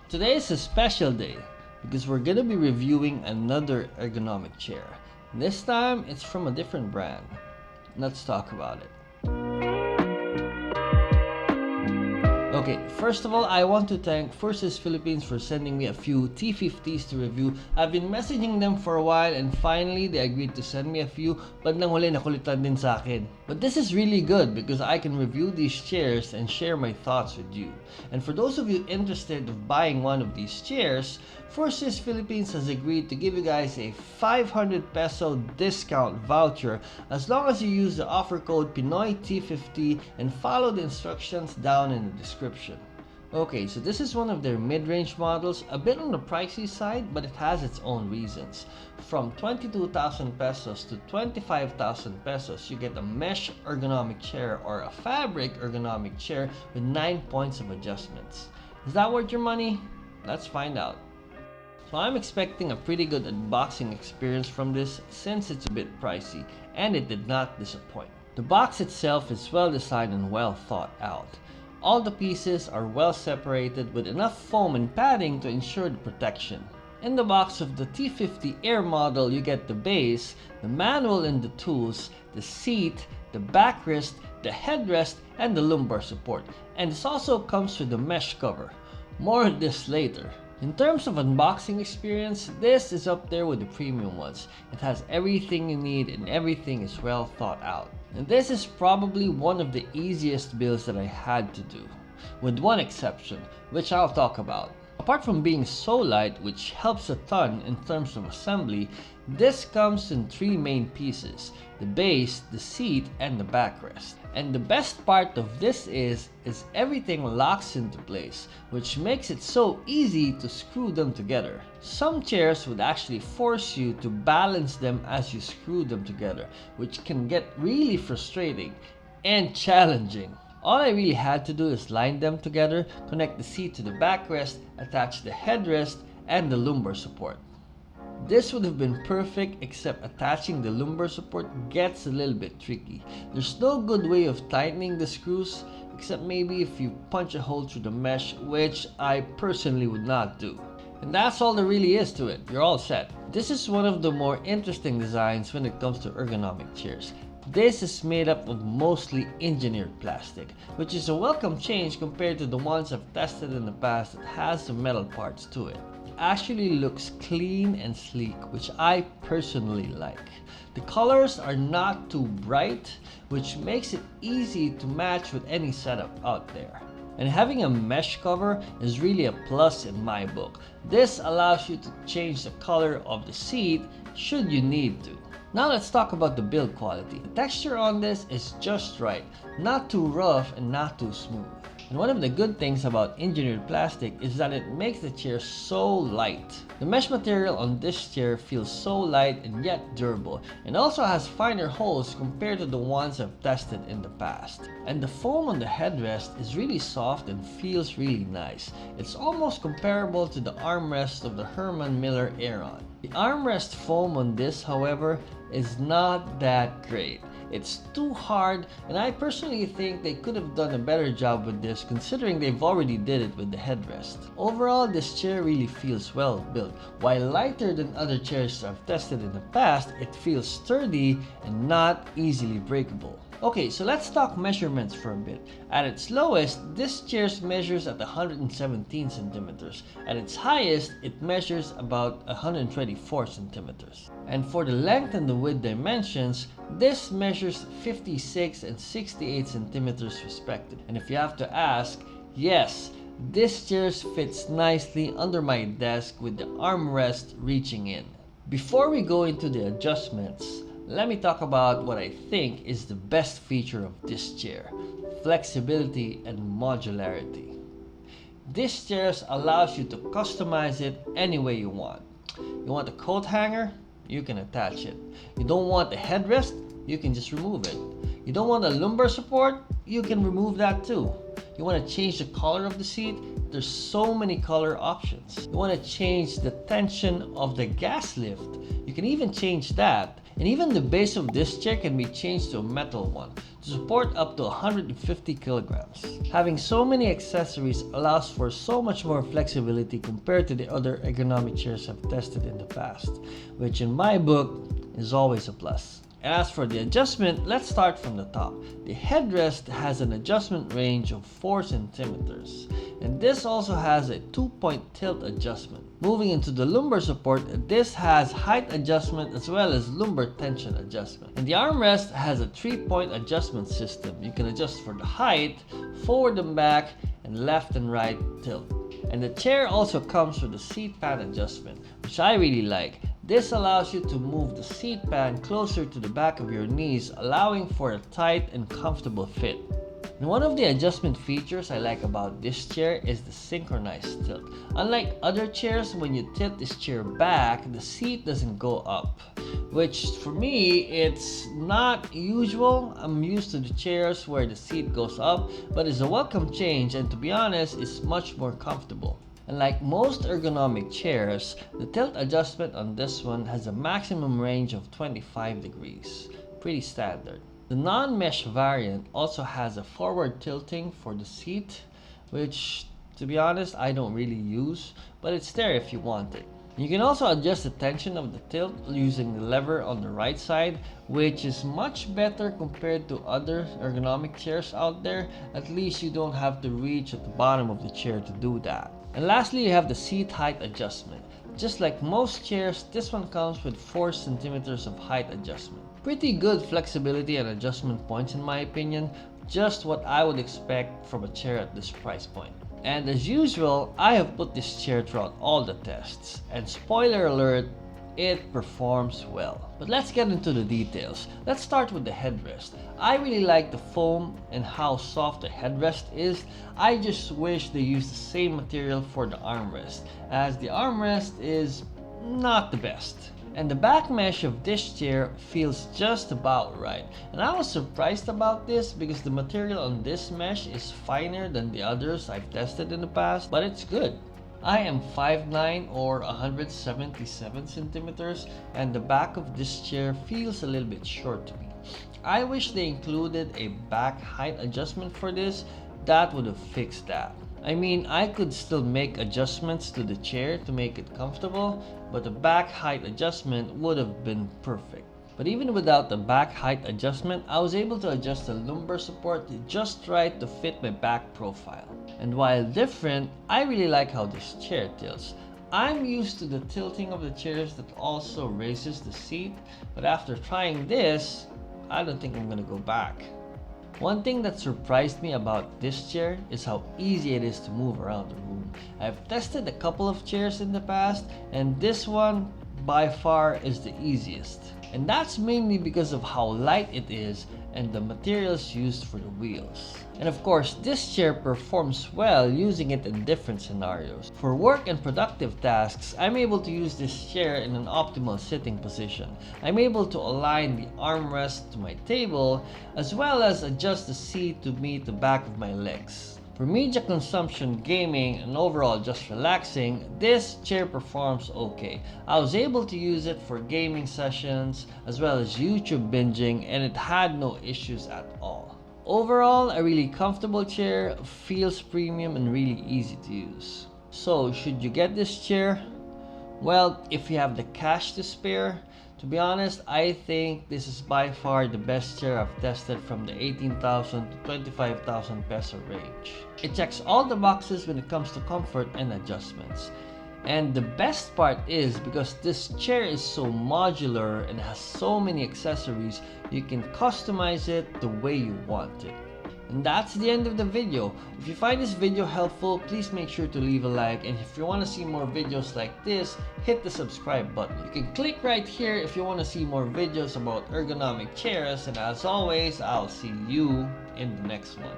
Today is a special day because we're gonna be reviewing another ergonomic chair. This time it's from a different brand. Let's talk about it. Okay, first of all, I want to thank Fursys Philippines for sending me a few T50s to review. I've been messaging them for a while and finally they agreed to send me a few, but nang huli nakulitan din sa akin. But this is really good because I can review these chairs and share my thoughts with you. And for those of you interested of buying one of these chairs, Fursys Philippines has agreed to give you guys a 500 peso discount voucher as long as you use the offer code PinoyT50 and follow the instructions down in the description. Okay, so this is one of their mid-range models, a bit on the pricey side, but it has its own reasons. From 22,000 pesos to 25,000 pesos, you get a mesh ergonomic chair or a fabric ergonomic chair with 9 points of adjustments. Is that worth your money? Let's find out. So I'm expecting a pretty good unboxing experience from this since it's a bit pricey, and it did not disappoint. The box itself is well designed and well thought out. All the pieces are well separated with enough foam and padding to ensure the protection. In the box of the T50 Air model, you get the base, the manual and the tools, the seat, the backrest, the headrest, and the lumbar support. And this also comes with a mesh cover. More on this later. In terms of unboxing experience, this is up there with the premium ones. It has everything you need and everything is well thought out. And this is probably one of the easiest builds that I had to do, with one exception, which I'll talk about. Apart from being so light, which helps a ton in terms of assembly, this comes in 3 main pieces: the base, the seat, and the backrest. And the best part of this is everything locks into place, which makes it so easy to screw them together. Some chairs would actually force you to balance them as you screw them together, which can get really frustrating and challenging. All I really had to do is line them together, connect the seat to the backrest, attach the headrest, and the lumbar support. This would have been perfect, except attaching the lumbar support gets a little bit tricky. There's no good way of tightening the screws, except maybe if you punch a hole through the mesh, which I personally would not do. And that's all there really is to it. You're all set. This is one of the more interesting designs when it comes to ergonomic chairs. This is made up of mostly engineered plastic, which is a welcome change compared to the ones I've tested in the past that has some metal parts to it. It actually looks clean and sleek, which I personally like. The colors are not too bright, which makes it easy to match with any setup out there. And having a mesh cover is really a plus in my book. This allows you to change the color of the seat should you need to. Now let's talk about the build quality. The texture on this is just right, not too rough and not too smooth. And one of the good things about engineered plastic is that it makes the chair so light. The mesh material on this chair feels so light and yet durable, and also has finer holes compared to the ones I've tested in the past. And the foam on the headrest is really soft and feels really nice. It's almost comparable to the armrest of the Herman Miller Aeron. The armrest foam on this, however, is not that great. It's too hard, and I personally think they could have done a better job with this considering they've already did it with the headrest. Overall, this chair really feels well built. While lighter than other chairs I've tested in the past, it feels sturdy and not easily breakable. Okay, so let's talk measurements for a bit. At its lowest, this chair measures at 117 centimeters. At its highest, it measures about 124 centimeters. And for the length and the width dimensions, this measures 56 and 68 centimeters respectively. And if you have to ask, yes, this chair fits nicely under my desk with the armrest reaching in. Before we go into the adjustments, let me talk about what I think is the best feature of this chair: flexibility and modularity. This chair allows you to customize it any way you want. You want a coat hanger? You can attach it. You don't want the headrest? You can just remove it. You don't want a lumbar support? You can remove that too. You want to change the color of the seat? There's so many color options. You want to change the tension of the gas lift? You can even change that. And even the base of this chair can be changed to a metal one to support up to 150 kilograms. Having so many accessories allows for so much more flexibility compared to the other ergonomic chairs I've tested in the past, which in my book is always a plus. And as for the adjustment, let's start from the top. The headrest has an adjustment range of 4 centimeters, and this also has a 2-point tilt adjustment. Moving into the lumbar support, this has height adjustment as well as lumbar tension adjustment. And the armrest has a 3-point adjustment system. You can adjust for the height, forward and back, and left and right tilt. And the chair also comes with a seat pan adjustment, which I really like. This allows you to move the seat pan closer to the back of your knees, allowing for a tight and comfortable fit. And one of the adjustment features I like about this chair is the synchronized tilt. Unlike other chairs, when you tilt this chair back, the seat doesn't go up, which for me, it's not usual. I'm used to the chairs where the seat goes up, but it's a welcome change, and to be honest, it's much more comfortable. And like most ergonomic chairs, the tilt adjustment on this one has a maximum range of 25 degrees. Pretty standard. The non-mesh variant also has a forward tilting for the seat, which to be honest I don't really use, but it's there if you want it. You can also adjust the tension of the tilt using the lever on the right side, which is much better compared to other ergonomic chairs out there. At least you don't have to reach at the bottom of the chair to do that. And lastly, you have the seat height adjustment. Just like most chairs, this one comes with 4 centimeters of height adjustment. Pretty good flexibility and adjustment points in my opinion, just what I would expect from a chair at this price point. And as usual, I have put this chair throughout all the tests, and spoiler alert, it performs well. But let's get into the details. Let's start with the headrest. I really like the foam and how soft the headrest is. I just wish they used the same material for the armrest, as the armrest is not the best. And the back mesh of this chair feels just about right. And I was surprised about this because the material on this mesh is finer than the others I've tested in the past, but it's good. I am 5'9" or 177 centimeters, and the back of this chair feels a little bit short to me. I wish they included a back height adjustment for this. That would have fixed that. I mean, I could still make adjustments to the chair to make it comfortable, but the back height adjustment would have been perfect. But even without the back height adjustment, I was able to adjust the lumbar support just right to fit my back profile. And while different, I really like how this chair tilts. I'm used to the tilting of the chairs that also raises the seat, but after trying this, I don't think I'm gonna go back. One thing that surprised me about this chair is how easy it is to move around the room. I've tested a couple of chairs in the past, and this one by far is the easiest. And that's mainly because of how light it is and the materials used for the wheels. And of course, this chair performs well using it in different scenarios. For work and productive tasks, I'm able to use this chair in an optimal sitting position. I'm able to align the armrest to my table, as well as adjust the seat to meet the back of my legs. For media consumption, gaming, and overall just relaxing, this chair performs okay. I was able to use it for gaming sessions as well as YouTube binging, and it had no issues at all. Overall, a really comfortable chair, feels premium and really easy to use. So, should you get this chair? Well, if you have the cash to spare, to be honest, I think this is by far the best chair I've tested from the 18,000 to 25,000 peso range. It checks all the boxes when it comes to comfort and adjustments. And the best part is because this chair is so modular and has so many accessories, you can customize it the way you want it. And that's the end of the video. If you find this video helpful, please make sure to leave a like, and if you want to see more videos like this, hit the subscribe button. You can click right here if you want to see more videos about ergonomic chairs, and as always, I'll see you in the next one.